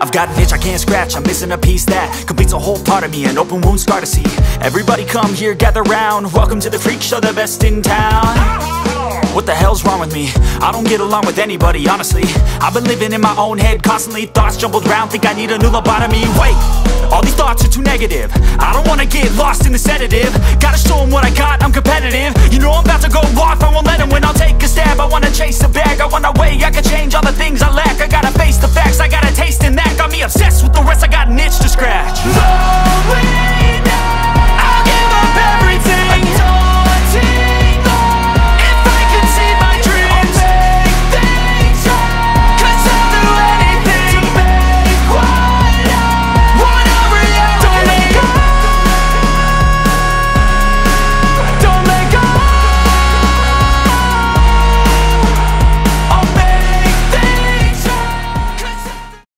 I've got an itch I can't scratch, I'm missing a piece that completes a whole part of me, an open wound scar to see. Everybody come here, gather round, welcome to the freak show, the best in town. What the hell's wrong with me? I don't get along with anybody, honestly. I've been living in my own head constantly, thoughts jumbled round, think I need a new lobotomy. Wait, all these thoughts are too negative, I don't wanna get lost in the sedative. Gotta show them what I got, I'm competitive. You know I'm about to go off, I won't let them win, I'll take a stab. I wanna chase the bag, I want a way I can change all the things I lack. I gotta face the facts, I got a taste in that. Got me obsessed with the rest, I got an itch to scratch.